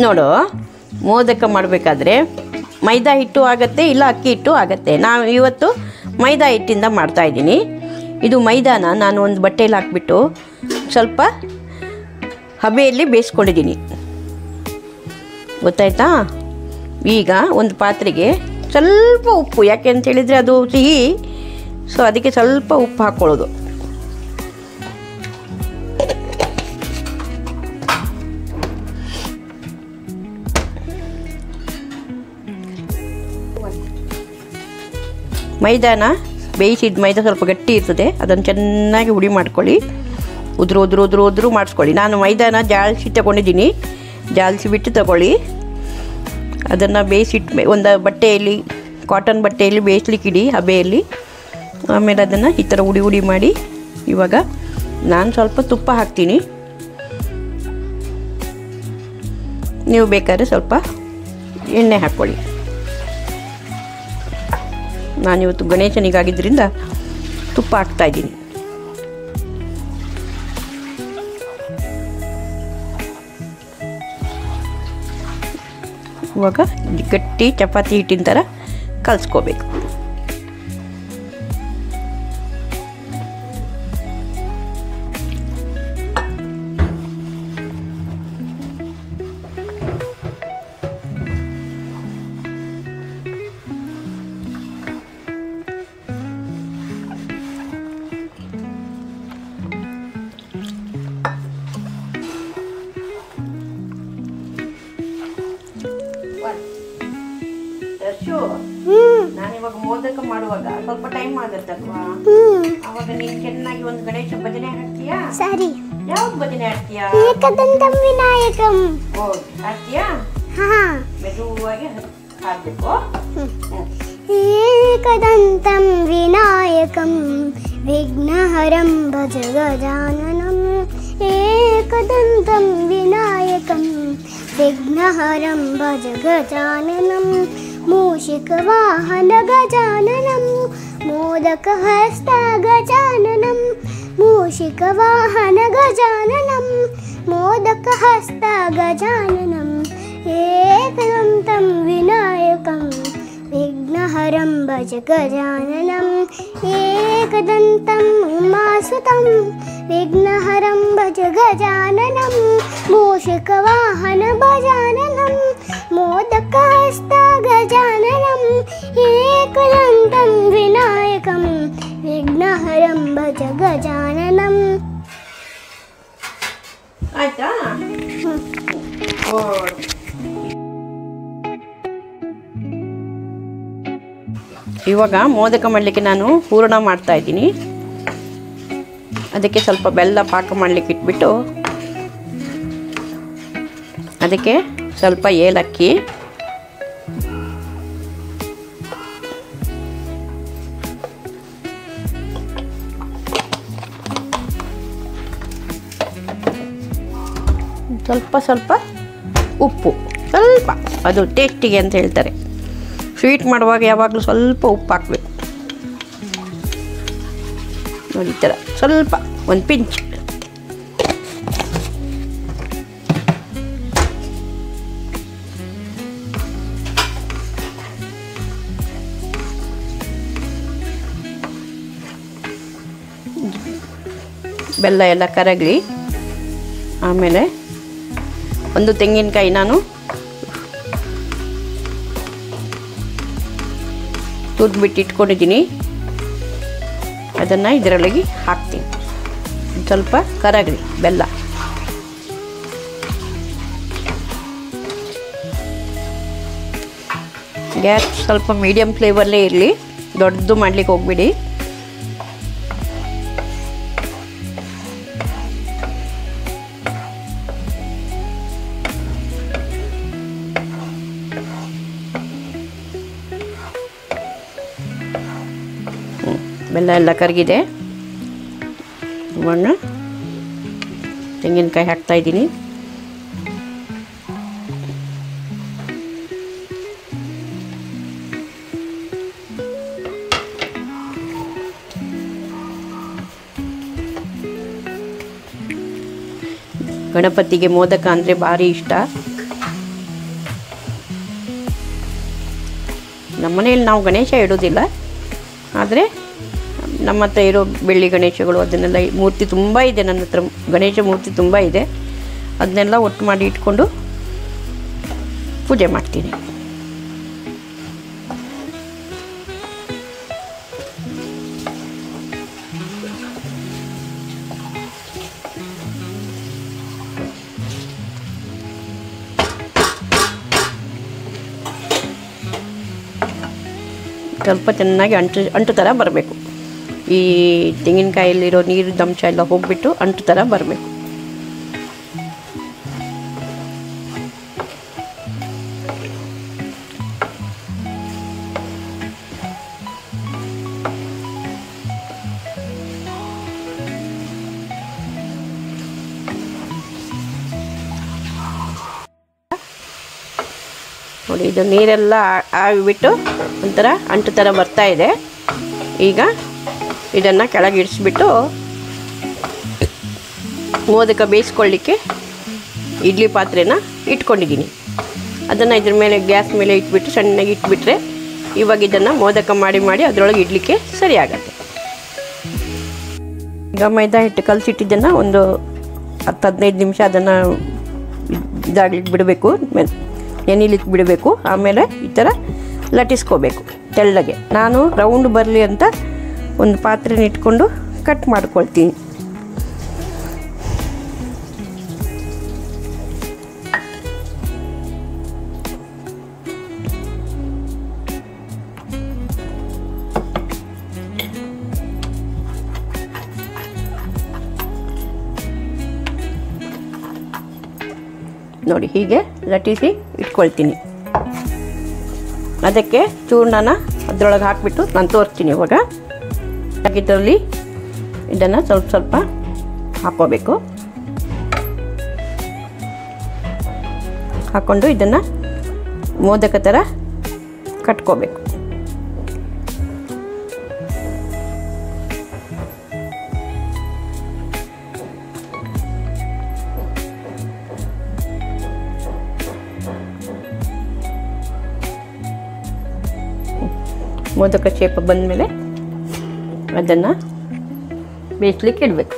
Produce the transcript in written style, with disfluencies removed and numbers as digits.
ನೋಡು, ಮೋದಕ ಮಾಡಬೇಕಾದ್ರೆ ಮೈದಾ ಹಿಟ್ಟು ಆಗುತ್ತೆ, ಇಲ್ಲ ಅಕ್ಕಿ ಹಿಟ್ಟು ಆಗುತ್ತೆ. ನಾನು ಇವತ್ತು ಮೈದಾ ಹಿಟ್ಟಿಂದ ಮಾಡ್ತಾಯಿದ್ದೀನಿ. ಇದು ಮೈದಾನ ನಾನು ಒಂದು ಬಟ್ಟೆಯಲ್ಲಿ ಹಾಕ್ಬಿಟ್ಟು ಸ್ವಲ್ಪ ಹಬೆಯಲ್ಲಿ ಬೇಯಿಸ್ಕೊಂಡಿದ್ದೀನಿ, ಗೊತ್ತಾಯ್ತಾ? ಈಗ ಒಂದು ಪಾತ್ರೆಗೆ ಸ್ವಲ್ಪ ಉಪ್ಪು, ಯಾಕೆ ಅಂತ ಹೇಳಿದರೆ ಅದು ಸಿಹಿ, ಸೊ ಅದಕ್ಕೆ ಸ್ವಲ್ಪ ಉಪ್ಪು ಹಾಕ್ಕೊಳ್ಳೋದು. ಮೈದಾನ ಬೇಯಿಸಿದ ಮೈದಾ ಸ್ವಲ್ಪ ಗಟ್ಟಿ ಇರ್ತದೆ, ಅದನ್ನು ಚೆನ್ನಾಗಿ ಹುಡಿ ಮಾಡ್ಕೊಳ್ಳಿ. ಉದುರು ಮಾಡಿಸ್ಕೊಳ್ಳಿ. ನಾನು ಮೈದಾನ ಜಾಲಿಸಿ ತಗೊಂಡಿದ್ದೀನಿ, ಜಾಲಿಸಿಬಿಟ್ಟು ತಗೊಳ್ಳಿ. ಅದನ್ನು ಬೇಯಿಸಿಟ್ಟು ಒಂದು ಬಟ್ಟೆಯಲ್ಲಿ, ಕಾಟನ್ ಬಟ್ಟೆಯಲ್ಲಿ ಬೇಯಿಸ್ಲಿಕ್ಕಿಡಿ, ಹಬೆಯಲ್ಲಿ. ಆಮೇಲೆ ಅದನ್ನು ಈ ಥರ ಹುಡಿ ಮಾಡಿ. ಇವಾಗ ನಾನು ಸ್ವಲ್ಪ ತುಪ್ಪ ಹಾಕ್ತೀನಿ, ನೀವು ಬೇಕಾದ್ರೆ ಸ್ವಲ್ಪ ಎಣ್ಣೆ ಹಾಕ್ಕೊಳ್ಳಿ. ನಾನಿವತ್ತು ಗಣೇಶನಿಗಾಗಿದ್ದರಿಂದ ತುಪ್ಪ ಹಾಕ್ತಾಯಿದ್ದೀನಿ. ಇವಾಗ ಗಟ್ಟಿ ಚಪಾತಿ ಹಿಟ್ಟಿನ ಥರ ಕಲಿಸ್ಕೋಬೇಕು. ನಾನಿವಾಗ ಮೋದಕ ಮಾಡುವಾಗ ಸ್ವಲ್ಪ ಟೈಮ್ ಆಗುತ್ತಲ್ವಾ, ಅವಾಗ ನೀನು ಚೆನ್ನಾಗಿ ಒಂದು ಗಣೇಶ ಭಜನೆ ಹಾಡ್ತೀಯಾ? ಸರಿ. ಯಾವ್ದು ಭಜನೆ ಹಾಡ್ತೀಯಾ? ಏಕದಂತಂ ವಿನಾಯಕಂ. ಓ, ಹಾಡ್ತೀಯಾ? ಹಾ, ಮೆದುವಾಗಿ ಹಾಡ್ಬೇಕು. ಏಕದಂತಂ ವಿನಾಯಕಂ ವಿಘ್ನಹರಂ ಭಜ ಗಜಾನನಂ. ಏಕದಂತಂ ವಿನಾಯಕಂ ವಿಘ್ನಹರಂ ಭಜ ಗಜಾನನಂ. ಮೂಷಿಕವಾಹನ ಗಜಾನನಂ ಮೋದಕಹಸ್ತ ಗಜಾನನಂ. ಮೂಷಿಕವಾಹನ ಗಜಾನನಂ ಮೋದಕಹಸ್ತ ಗಜಾನನಂ. ಏಕದಂತಂ ವಿನಾಯಕಂ ವಿಘ್ನಹರಂ ಭಜ ಗಜಾನನಂ. ಏಕದಂತಂ ಉಮಾಸುತಂ ವಿಘ್ನಹರಂ ಭಜ ಗಜಾನನಂ. ಮೂಷಿಕವಾಹನ ಗಜಾನನಂ ಮೋದಕಹಸ್ತ ಗಜಾನನಂ. ಏಕದಂತಂ ವಿನಾಯಕಂ ವಿಘ್ನಹರಂ ಭಜ ಗಜಾನನಂ. ಆಯ್ತಾ? ಇವಾಗ ಮೋದಕ ಮಾಡಲಿಕ್ಕೆ ನಾನು ಹೂರಣ ಮಾಡ್ತಾ ಇದ್ದೀನಿ. ಅದಕ್ಕೆ ಸ್ವಲ್ಪ ಬೆಲ್ಲ ಪಾಕ ಮಾಡಲಿಕ್ಕೆ ಇಟ್ಬಿಟ್ಟು ಅದಕ್ಕೆ ಸ್ವಲ್ಪ ಏಲಕ್ಕಿ, ಸ್ವಲ್ಪ ಉಪ್ಪು, ಸ್ವಲ್ಪ ಅದು ಟೇಸ್ಟಿಗೆ ಅಂತ ಹೇಳ್ತಾರೆ. ಸ್ವೀಟ್ ಮಾಡುವಾಗ ಯಾವಾಗಲೂ ಸ್ವಲ್ಪ ಉಪ್ಪು ಹಾಕಬೇಕು ನೋಡಿ, ಈ ಥರ ಸ್ವಲ್ಪ ಒಂದು ಪಿಂಚ್. ಬೆಲ್ಲ ಎಲ್ಲ ಕರಗಲಿ. ಆಮೇಲೆ ಒಂದು ತೆಂಗಿನಕಾಯಿ ನಾನು ತುರ್ದ್ಬಿಟ್ಟು ಇಟ್ಕೊಂಡಿದ್ದೀನಿ, ಅದನ್ನು ಇದರೊಳಗೆ ಹಾಕ್ತೀನಿ. ಸ್ವಲ್ಪ ಕರಗಲಿ ಬೆಲ್ಲ. ಗ್ಯಾಸ್ ಸ್ವಲ್ಪ ಮೀಡಿಯಮ್ ಫ್ಲೇವಲ್ಲೇ ಇರಲಿ, ದೊಡ್ಡದು ಮಾಡಲಿಕ್ಕೆ ಹೋಗ್ಬಿಡಿ. ಬೆಲ್ಲ ಎಲ್ಲ ಕರಗಿದೆ. ಇವಾಗ ತೆಂಗಿನಕಾಯಿ ಹಾಕ್ತಾಯಿದ್ದೀನಿ. ಗಣಪತಿಗೆ ಮೋದಕ ಅಂದರೆ ಭಾರಿ ಇಷ್ಟ. ನಮ್ಮ ಮನೆಯಲ್ಲಿ ನಾವು ಗಣೇಶ ಇಡೋದಿಲ್ಲ, ಆದರೆ ನಮ್ಮ ಹತ್ರ ಇರೋ ಬೆಳ್ಳಿ ಗಣೇಶಗಳು ಅದನ್ನೆಲ್ಲ ಮೂರ್ತಿ ತುಂಬ ಇದೆ. ನನ್ನ ಹತ್ರ ಗಣೇಶ ಮೂರ್ತಿ ತುಂಬ ಇದೆ. ಅದನ್ನೆಲ್ಲ ಒಟ್ಟು ಮಾಡಿ ಇಟ್ಕೊಂಡು ಪೂಜೆ ಮಾಡ್ತೀನಿ. ಸ್ವಲ್ಪ ಚೆನ್ನಾಗಿ ಅಂಟು ಥರ ಬರಬೇಕು. ಈ ತೆಂಗಿನಕಾಯಲ್ಲಿರೋ ನೀರಿನ ಅಂಶ ಎಲ್ಲ ಹೋಗಿಬಿಟ್ಟು ಅಂಟು ಥರ ಬರಬೇಕು. ನೋಡಿ, ಇದು ನೀರೆಲ್ಲ ಆಗಿಬಿಟ್ಟು ಒಂಥರ ಅಂಟು ಥರ ಬರ್ತಾ ಇದೆ. ಈಗ ಇದನ್ನು ಕೆಳಗೆ ಇಡಿಸ್ಬಿಟ್ಟು ಮೋದಕ ಬೇಯಿಸ್ಕೊಳ್ಳಿಕ್ಕೆ ಇಡ್ಲಿ ಪಾತ್ರೆನ ಇಟ್ಕೊಂಡಿದ್ದೀನಿ. ಅದನ್ನು ಇದ್ರ ಮೇಲೆ ಗ್ಯಾಸ್ ಮೇಲೆ ಇಟ್ಬಿಟ್ಟು ಸಣ್ಣಗೆ ಇಟ್ಬಿಟ್ರೆ ಇವಾಗ ಇದನ್ನು ಮೋದಕ ಮಾಡಿ ಮಾಡಿ ಅದರೊಳಗೆ ಇಡಲಿಕ್ಕೆ ಸರಿ ಆಗುತ್ತೆ. ಈಗ ಮೈದಾ ಹಿಟ್ಟು ಕಲಸಿಟ್ಟಿದ್ದನ್ನು ಒಂದು 10-15 ನಿಮಿಷ ಅದನ್ನು ಇದಾಗ್ಲಿಕ್ಕೆ ಬಿಡಬೇಕು, ನೆನಿಲಿಕ್ಕೆ ಬಿಡಬೇಕು. ಆಮೇಲೆ ಈ ಥರ ಲಟ್ಟಿಸ್ಕೋಬೇಕು ತೆಳ್ಳಗೆ. ನಾನು ರೌಂಡ್ ಬರಲಿ ಅಂತ ಒಂದು ಪಾತ್ರೆನ ಇಟ್ಕೊಂಡು ಕಟ್ ಮಾಡ್ಕೊಳ್ತೀನಿ. ನೋಡಿ, ಹೀಗೆ ಲಟ್ಟಿಸಿ ಇಟ್ಕೊಳ್ತೀನಿ. ಅದಕ್ಕೆ ಚೂರ್ಣನ ಅದರೊಳಗೆ ಹಾಕಿಬಿಟ್ಟು ನಾನು ತೋರಿಸ್ತೀನಿ. ಇವಾಗ ಇದರಲ್ಲಿ ಇದನ್ನು ಸ್ವಲ್ಪ ಸ್ವಲ್ಪ ಹಾಕ್ಕೋಬೇಕು. ಹಾಕ್ಕೊಂಡು ಇದನ್ನು ಮೋದಕ ಥರ ಕಟ್ಕೋಬೇಕು. ಮೋದಕ ಶೇಪ್ ಬಂದಮೇಲೆ ಅದನ್ನು ಬೇಯಿಸ್ಲಿಕ್ಕೆ ಇಡಬೇಕು.